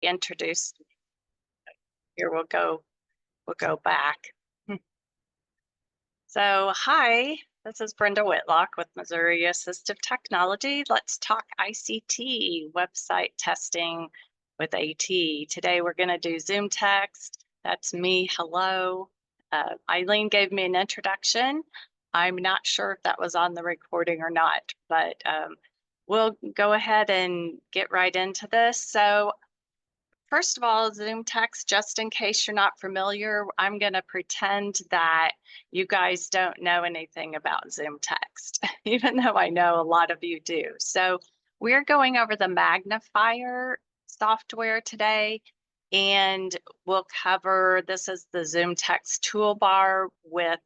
introduced me. Here we'll go back. So, hi, this is Brenda Whitlock with Missouri Assistive Technology. Let's talk ICT website testing with AT. Today we're going to do Zoomtext. That's me. Hello. Eileen gave me an introduction. I'm not sure if that was on the recording or not, but we'll go ahead and get right into this. So first of all, Zoomtext, just in case you're not familiar, I'm going to pretend that you guys don't know anything about Zoomtext, even though I know a lot of you do. So we're going over the magnifier software today, and we'll cover, this is the Zoomtext toolbar with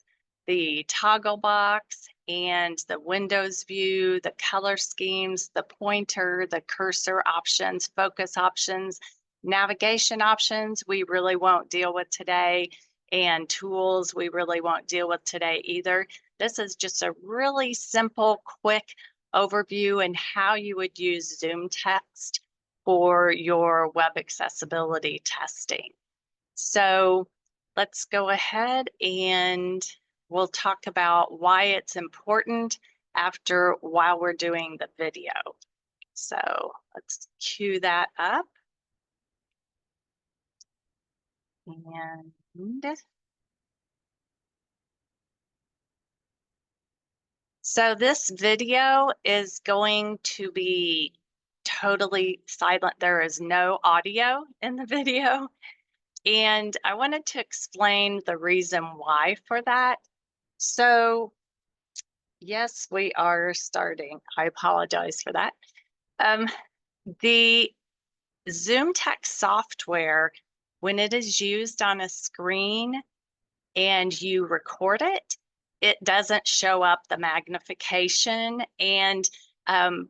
the toggle box and the Windows view, the color schemes, the pointer, the cursor options, focus options, navigation options we really won't deal with today, and tools we really won't deal with today either. This is just a really simple, quick overview and how you would use Zoomtext for your web accessibility testing. So let's go ahead and we'll talk about why it's important while we're doing the video. So let's cue that up. And so this video is going to be totally silent. There is no audio in the video. And I wanted to explain the reason why for that. So yes, we are starting. I apologize for that. The Zoomtext software, when it is used on a screen and you record it, it doesn't show up the magnification. And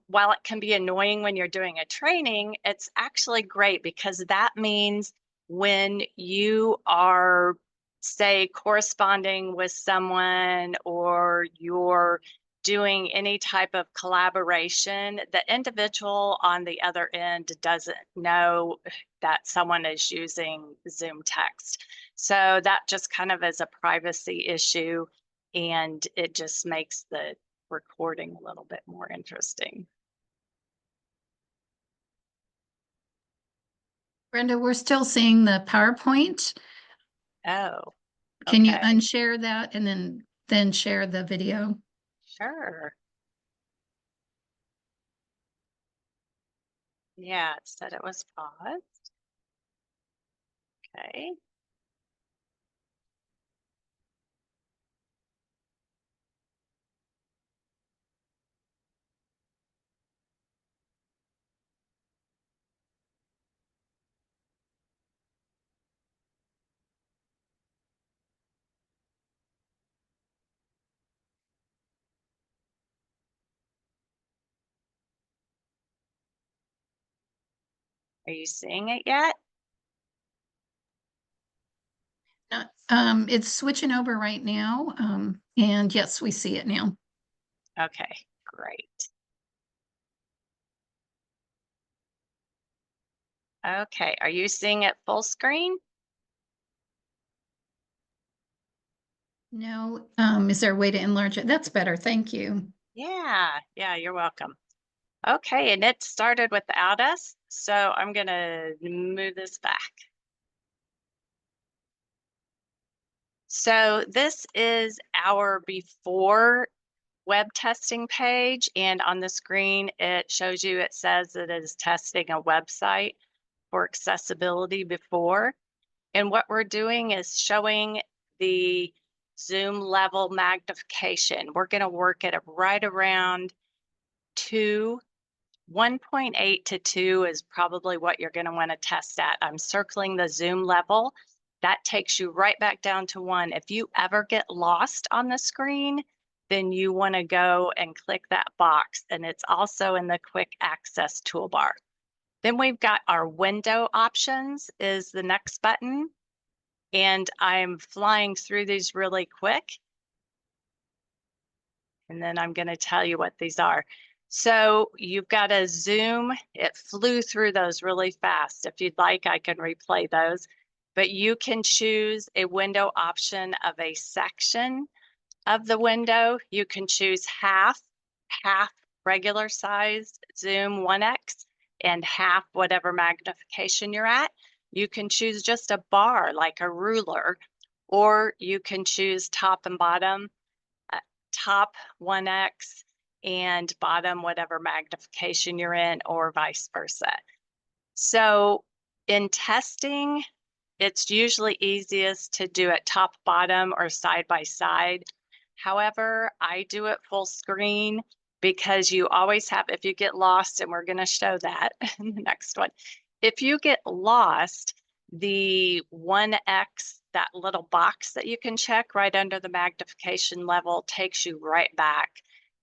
while it can be annoying when you're doing a training, it's actually great because that means when you are, say, corresponding with someone or you're doing any type of collaboration, the individual on the other end doesn't know that someone is using Zoomtext. So that just kind of is a privacy issue, and it just makes the recording a little bit more interesting. Brenda, we're still seeing the PowerPoint. Oh, Can you unshare that and then share the video? Sure. Yeah, it said it was paused. Okay. Are you seeing it yet? It's switching over right now. And yes, we see it now. Okay, great. Okay, are you seeing it full screen? No. Is there a way to enlarge it? That's better. Thank you. Yeah, you're welcome. Okay, and it started without us, so I'm gonna move this back. So this is our before web testing page, and on the screen it shows you, it says that it is testing a website for accessibility before. And what we're doing is showing the zoom level magnification. We're going to work at right around 2. 1.8 to 2 is probably what you're going to want to test at. I'm circling the zoom level. That takes you right back down to 1. If you ever get lost on the screen, then you want to go and click that box, and it's also in the quick access toolbar. Then we've got our window options is the next button, and I'm flying through these really quick. And then I'm going to tell you what these are. So you've got a zoom. It flew through those really fast. If you'd like, I can replay those. But you can choose a window option of a section of the window. You can choose half regular size zoom 1x and half whatever magnification you're at. You can choose just a bar like a ruler, or you can choose top and bottom, top 1x and bottom whatever magnification you're in, or vice versa. So in testing, it's usually easiest to do it top bottom or side by side. However, I do it full screen because you always have, if you get lost, and we're going to show that in the next one, if you get lost, the 1x, that little box that you can check right under the magnification level, takes you right back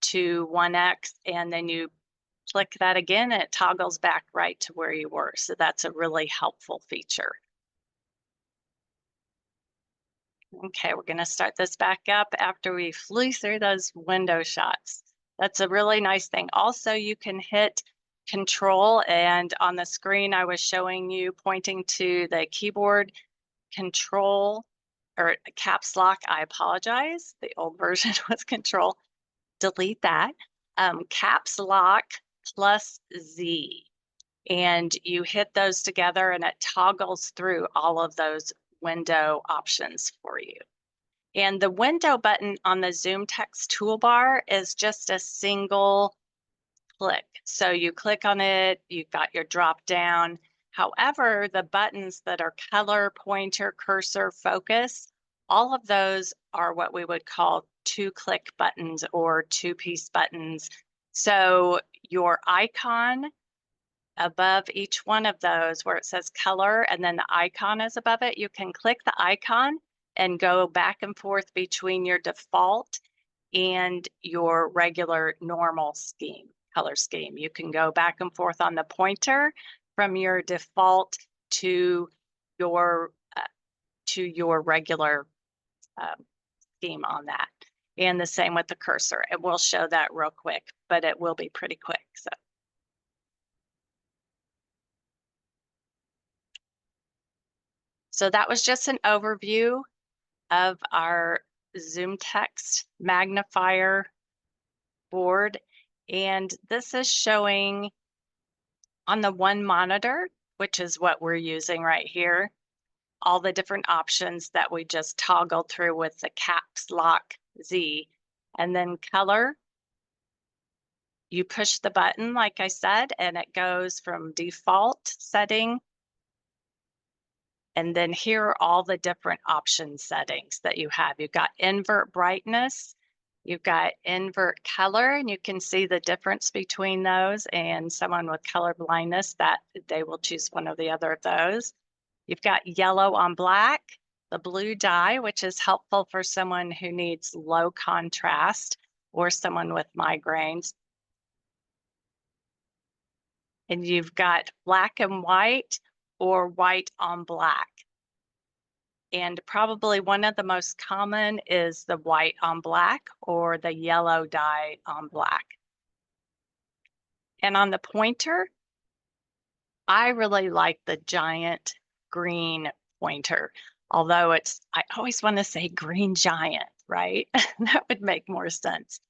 to 1x, and then you click that again and it toggles back right to where you were. So that's a really helpful feature. Okay, we're going to start this back up after we flew through those window shots. That's a really nice thing. Also, you can hit Control, and on the screen I was showing you pointing to the keyboard, Control or caps lock. I apologize. The old version was Control. Delete that. Caps lock plus Z. And you hit those together and it toggles through all of those window options for you. And the window button on the Zoomtext toolbar is just a single click. So you click on it, you've got your drop down. However, the buttons that are color, pointer, cursor, focus, all of those are what we would call two-click buttons or two-piece buttons. So your icon above each one of those where it says color and then the icon is above it, you can click the icon and go back and forth between your default and your regular normal scheme, color scheme. You can go back and forth on the pointer from your default to your regular scheme on that. And the same with the cursor. And we'll show that real quick, but it will be pretty quick. So that was just an overview of our Zoomtext magnifier board. And this is showing on the one monitor, which is what we're using right here, all the different options that we just toggled through with the caps lock Z. And then color, you push the button, like I said, and it goes from default setting. And then here are all the different option settings that you have. You've got invert brightness, you've got invert color, and you can see the difference between those. And someone with color blindness, that they will choose one or the other of those. You've got yellow on black, the blue dye, which is helpful for someone who needs low contrast or someone with migraines. And you've got black and white or white on black. And probably one of the most common is the white on black or the yellow dye on black. And on the pointer, I really like the giant green pointer, although I always want to say green giant, right? That would make more sense.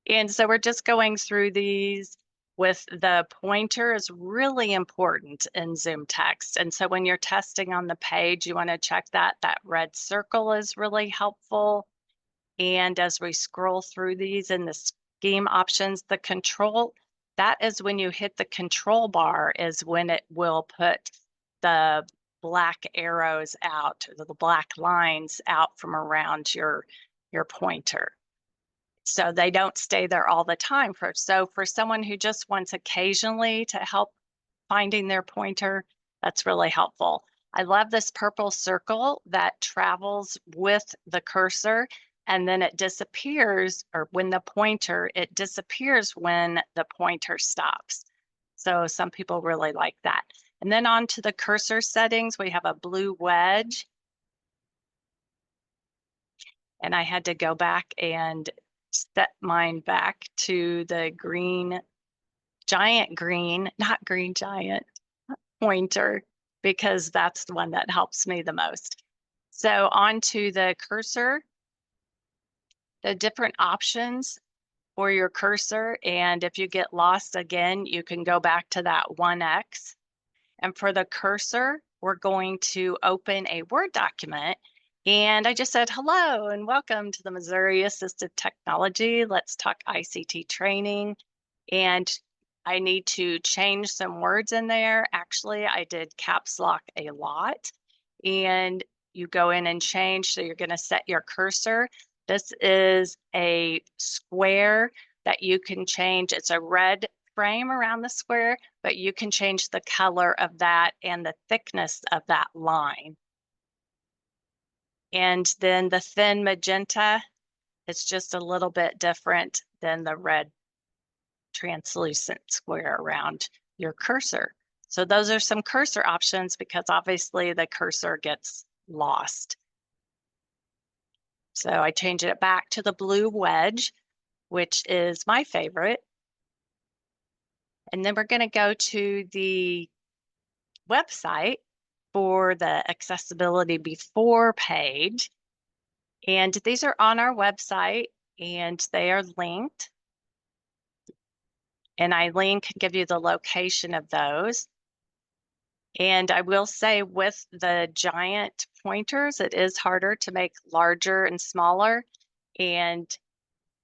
And so we're just going through these with the pointer is really important in Zoomtext. And so when you're testing on the page, you want to check that. That red circle is really helpful. And as we scroll through these in the scheme options, the control, that is when you hit the control bar is when it will put the black arrows out, the black lines out from around your pointer. So they don't stay there all the time. So for someone who just wants occasionally to help finding their pointer, that's really helpful. I love this purple circle that travels with the cursor and then it disappears, or when the pointer, it disappears when the pointer stops. So some people really like that. And then on to the cursor settings, we have a blue wedge. And I had to go back and set mine back to the green giant green, not green giant, pointer, because that's the one that helps me the most. So onto the cursor, the different options for your cursor. And if you get lost again, you can go back to that 1X. And for the cursor, we're going to open a Word document. And I just said, hello and welcome to the Missouri Assistive Technology. Let's talk ICT training. And I need to change some words in there. Actually, I did caps lock a lot. And you go in and change. So you're going to set your cursor. This is a square that you can change. It's a red frame around the square, but you can change the color of that and the thickness of that line. And then the thin magenta, it's just a little bit different than the red translucent square around your cursor. So those are some cursor options because obviously the cursor gets lost. So I changed it back to the blue wedge, which is my favorite. And then we're going to go to the website for the accessibility before page. And these are on our website and they are linked. And I give you the location of those. And I will say with the giant pointers, it is harder to make larger and smaller. And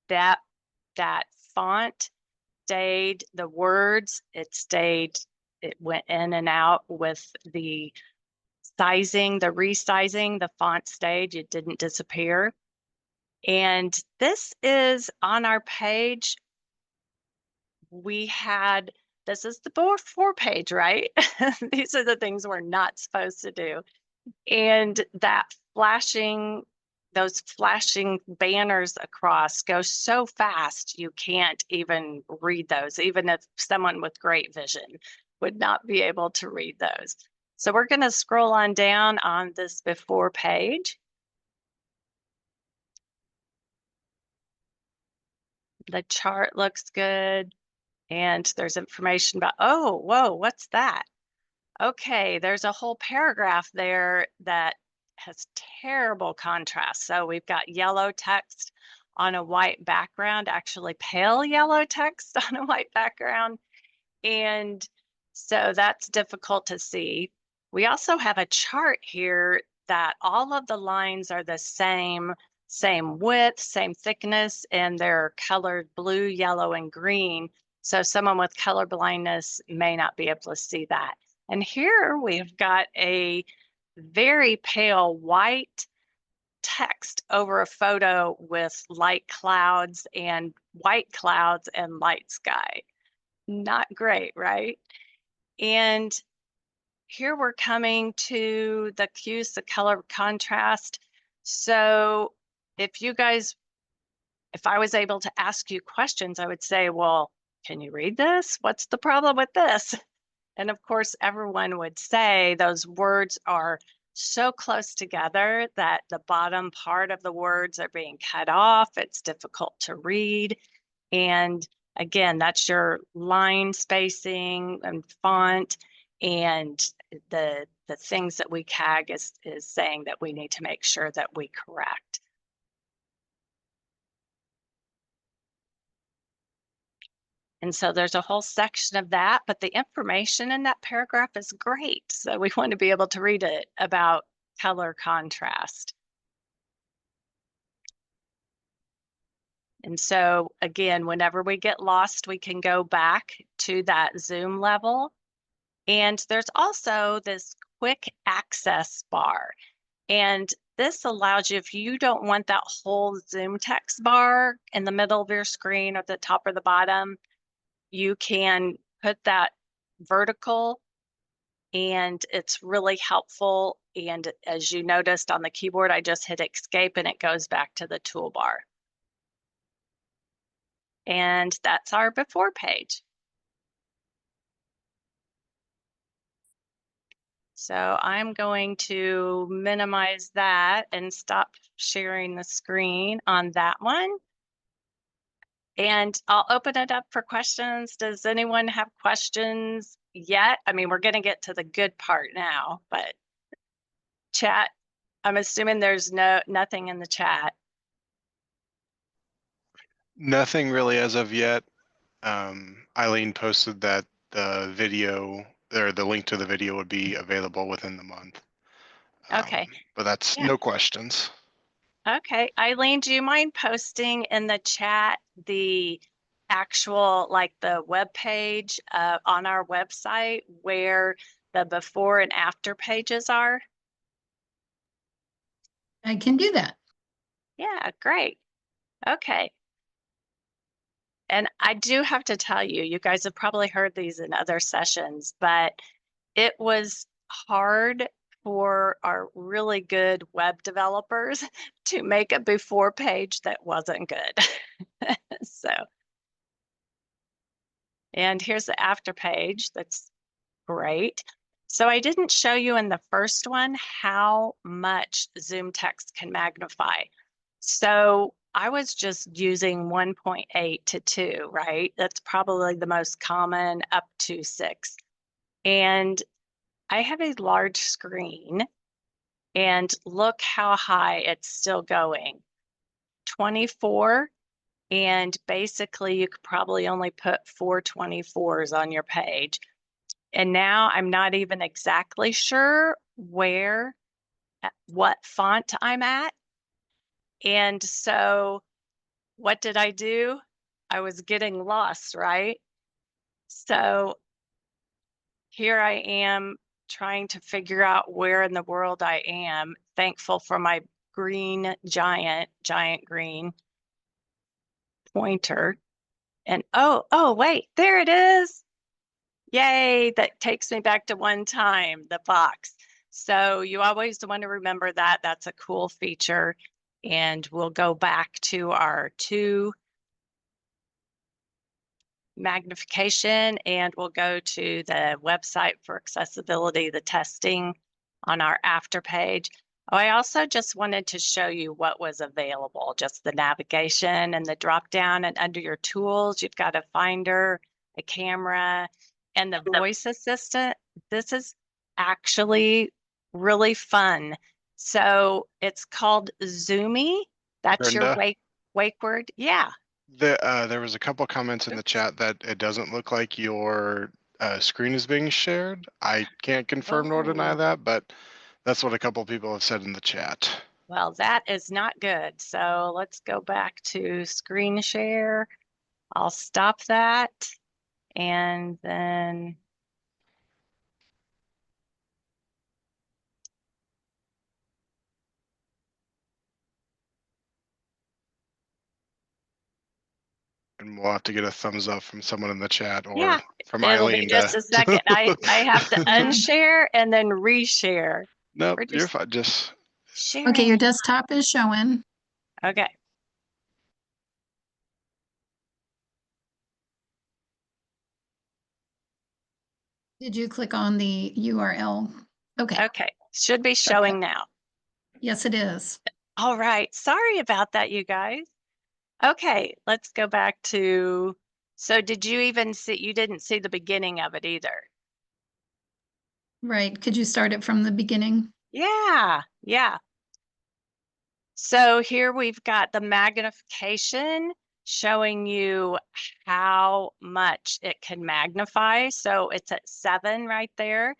that font stayed, the words, it went in and out with the sizing, the resizing, the font stayed, it didn't disappear. And this is on our page. This is the before page, right? These are the things we're not supposed to do. And those flashing banners across go so fast, you can't even read those, even if someone with great vision would not be able to read those. So we're going to scroll on down on this before page. The chart looks good. And there's information about, oh, whoa, what's that? Okay, there's a whole paragraph there that has terrible contrast. So we've got yellow text on a white background, actually pale yellow text on a white background. And so that's difficult to see. We also have a chart here that all of the lines are the same width, same thickness, and they're colored blue, yellow, and green. So someone with color blindness may not be able to see that. And here we've got a very pale white text over a photo with light clouds and white clouds and light sky. Not great, right? And here we're coming to the cues, the color contrast. So if I was able to ask you questions, I would say, well, can you read this? What's the problem with this? And of course, everyone would say those words are so close together that the bottom part of the words are being cut off. It's difficult to read. And again, that's your line spacing and font, and the things that we CAG is saying that we need to make sure that we correct. And so there's a whole section of that, but the information in that paragraph is great. So we want to be able to read it about color contrast. And so again, whenever we get lost, we can go back to that zoom level. And there's also this quick access bar. And this allows you, if you don't want that whole Zoomtext bar in the middle of your screen or the top or the bottom, you can put that vertical, and it's really helpful. And as you noticed on the keyboard, I just hit escape and it goes back to the toolbar. And that's our before page. So I'm going to minimize that and stop sharing the screen on that one. And I'll open it up for questions. Does anyone have questions yet? I mean, we're going to get to the good part now, but chat, I'm assuming there's nothing in the chat. Nothing really as of yet. Eileen posted that the video or the link to the video would be available within the month. Okay. But that's Yeah. no questions. Okay. Eileen, do you mind posting in the chat the actual, like the web page on our website where the before and after pages are? I can do that. Yeah, great. Okay. And I do have to tell you, you guys have probably heard these in other sessions, but it was hard for our really good web developers to make a before page that wasn't good. So, and here's the after page. That's great. So I didn't show you in the first one how much Zoomtext can magnify. So I was just using 1.8 to 2, right? That's probably the most common, up to 6. And I have a large screen, and look how high it's still going. 24, and basically you could probably only put 4 24s on your page. And now I'm not even exactly sure what font I'm at. And so what did I do? I was getting lost, right? So here I am trying to figure out where in the world I am. Thankful for my green giant green pointer. And oh, wait, there it is. Yay, that takes me back to one time, the box. So you always want to remember that. That's a cool feature. And we'll go back to our 2 magnification, and we'll go to the website for accessibility, the testing on our after page. Oh, I also just wanted to show you what was available, just the navigation and the drop down, and under your tools, you've got a finder, a camera, and the voice assistant. This is actually really fun. So it's called Zoomy. That's your Brenda, wake word. Yeah. there was a couple comments in the Oops. chat that it doesn't look like your screen is being shared. I can't confirm nor deny Oh. that, but that's what a couple people have said in the chat. Well, that is not good. So let's go back to screen share. I'll stop that. And then And we'll have to get a thumbs up from someone in the chat or yeah, from it'll be Eileen just to. a second. I have to unshare and then reshare. Nope, We're you're just fine. Just sharing. Okay, your desktop is showing. Okay. Did you click on the URL? Okay. Okay. Should be showing now. Yes, it is. All right. Sorry about that, you guys. Okay, let's go back to, so did you even see, you didn't see the beginning of it either? Right. Could you start it from the beginning? Yeah. So here we've got the magnification showing you how much it can magnify. So it's at 7 right there,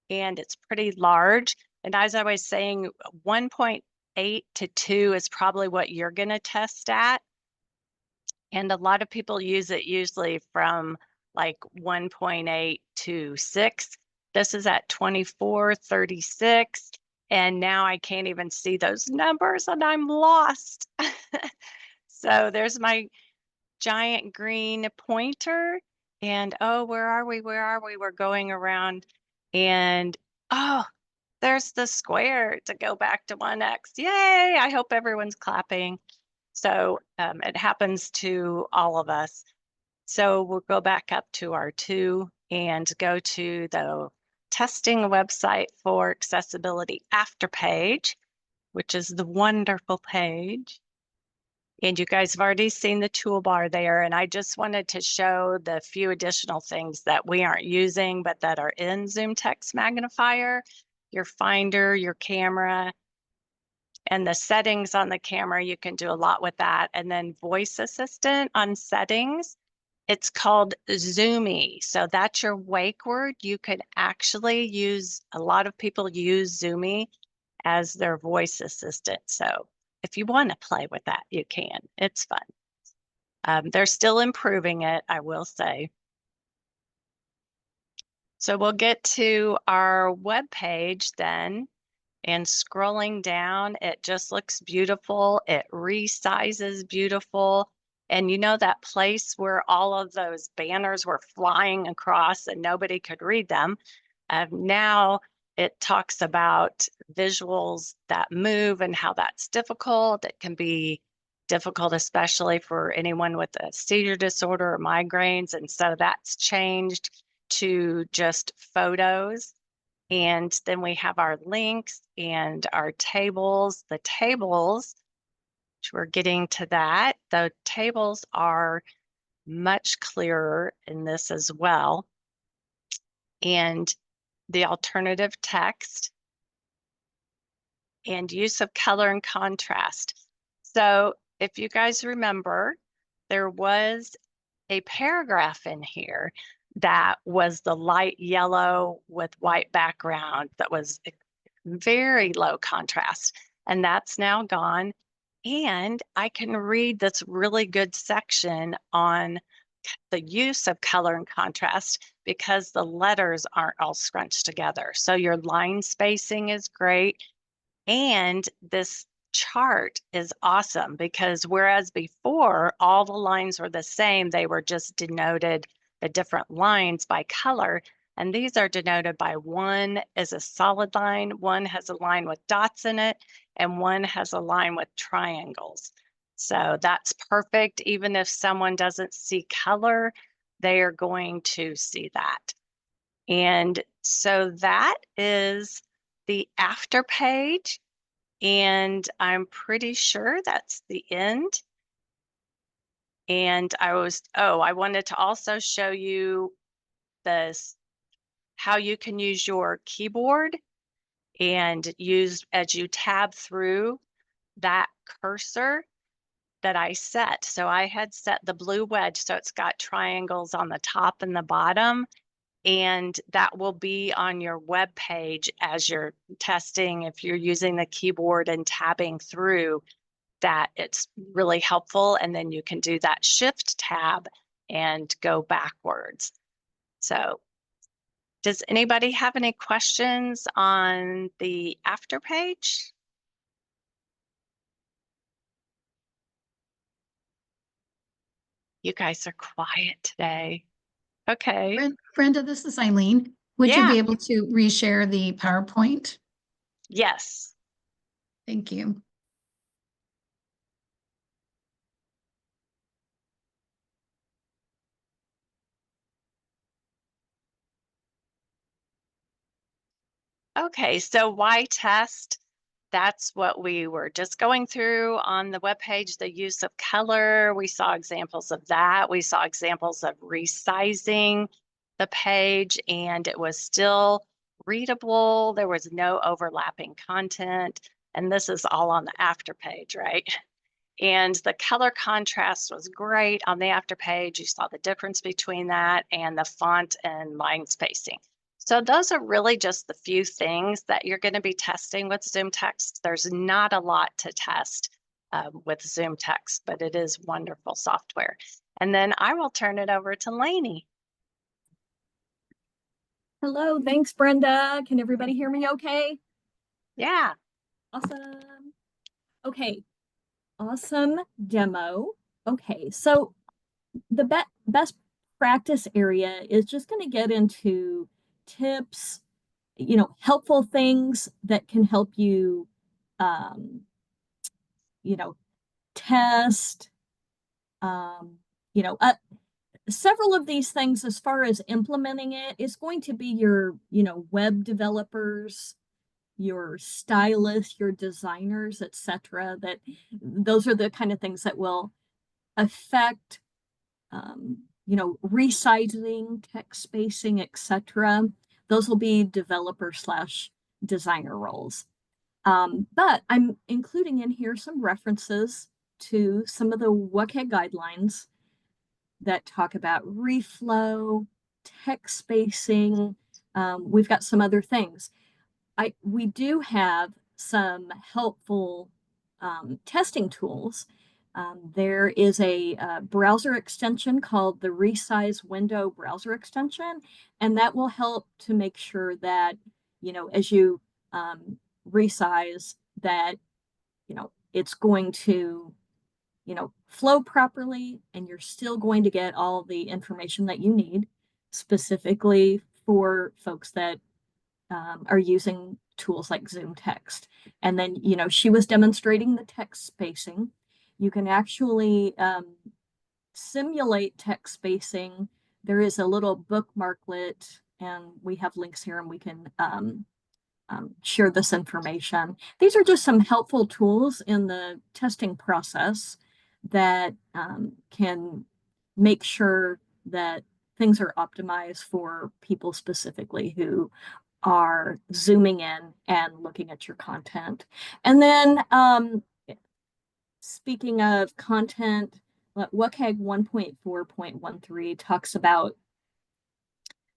and it's pretty large. And as I was saying, 1.8 to 2 is probably what you're going to test at. And a lot of people use it usually from like 1.8 to 6. This is at 24, 36. And now I can't even see those numbers and I'm lost. So there's my giant green pointer. And oh, where are we? We're going around. And oh, there's the square to go back to 1x. Yay! I hope everyone's clapping. So it happens to all of us. So we'll go back up to our 2 and go to the testing website for accessibility after page, which is the wonderful page. And you guys have already seen the toolbar there. And I just wanted to show the few additional things that we aren't using, but that are in Zoomtext Magnifier, your Finder, your camera, and the settings on the camera. You can do a lot with that. And then Voice Assistant on settings, it's called Zoomy. So that's your wake word. You could actually use, a lot of people use Zoomy as their voice assistant. So if you want to play with that, you can. It's fun. They're still improving it, I will say. So we'll get to our web page then, and scrolling down, it just looks beautiful. It resizes beautiful. And you know that place where all of those banners were flying across and nobody could read them? Now it talks about visuals that move and how that's difficult. It can be difficult, especially for anyone with a seizure disorder or migraines. And so that's changed to just photos. And then we have our links and our tables. The tables, which we're getting to that, the tables are much clearer in this as well. And the alternative text and use of color and contrast. So if you guys remember, there was a paragraph in here that was the light yellow with white background that was very low contrast, and that's now gone. And I can read this really good section on the use of color and contrast because the letters aren't all scrunched together. So your line spacing is great. And this chart is awesome because whereas before all the lines were the same, they were just denoted the different lines by color. And these are denoted by one is a solid line, one has a line with dots in it, and one has a line with triangles. So that's perfect. Even if someone doesn't see color, they are going to see that. And so that is the after page. And I'm pretty sure that's the end. And I wanted to also show you this, how you can use your keyboard and use as you tab through that cursor that I set. So I had set the blue wedge, so it's got triangles on the top and the bottom, and that will be on your web page as you're testing. If you're using the keyboard and tabbing through that, it's really helpful. And then you can do that shift tab and go backwards. So does anybody have any questions on the after page? You guys are quiet today. Okay. Brenda, this is Eileen. Would you Yeah. be able to reshare the PowerPoint? Yes. Thank you. Okay, so why test? That's what we were just going through on the webpage, the use of color. We saw examples of that. We saw examples of resizing the page, and it was still readable. There was no overlapping content. And this is all on the after page, right? And the color contrast was great on the after page. You saw the difference between that and the font and line spacing. So those are really just the few things that you're going to be testing with Zoomtext. There's not a lot to test with Zoomtext, but it is wonderful software. And then I will turn it over to Lainey. Hello, thanks, Brenda. Can everybody hear me okay? Yeah. Awesome. Okay, awesome demo. Okay, so the best practice area is just going to get into tips, helpful things that can help you, test, several of these things as far as implementing it is going to be your, web developers your stylists, your designers, etc. That those are the kind of things that will affect, you know, resizing, text spacing, etc. Those will be developer / designer roles. But I'm including in here some references to some of the WCAG guidelines that talk about reflow, text spacing. We've got some other things. We do have some helpful testing tools. There is a browser extension called the Resize Window browser extension, and that will help to make sure that, you know, as you resize, that, you know, it's going to, you know, flow properly, and you're still going to get all the information that you need, specifically for folks that are using tools like Zoomtext. And then, you know, she was demonstrating the text spacing. You can actually simulate text spacing. There is a little bookmarklet, and we have links here, and we can share this information. These are just some helpful tools in the testing process that can make sure that things are optimized for people specifically who are zooming in and looking at your content. And then speaking of content, WCAG 1.4.13 talks about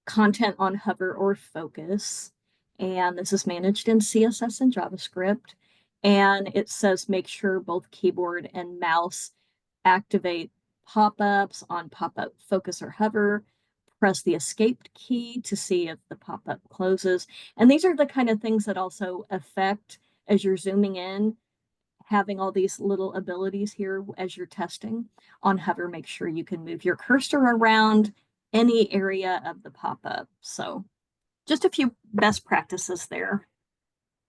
content on hover or focus. And this is managed in CSS and JavaScript. And it says make sure both keyboard and mouse activate pop-ups on pop-up focus or hover. Press the escape key to see if the pop-up closes. And these are the kind of things that also affect, as you're zooming in, having all these little abilities here as you're testing. On hover, make sure you can move your cursor around any area of the pop-up. So just a few best practices there,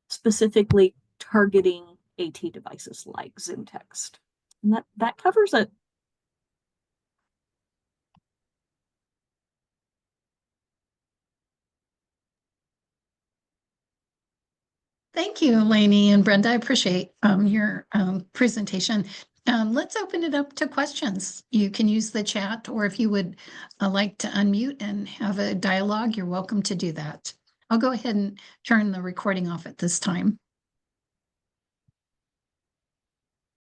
specifically targeting AT devices like Zoomtext. And that covers it. Thank you, Lainey and Brenda. I appreciate your presentation. Let's open it up to questions. You can use the chat, or if you would like to unmute and have a dialogue, you're welcome to do that. I'll go ahead and turn the recording off at this time.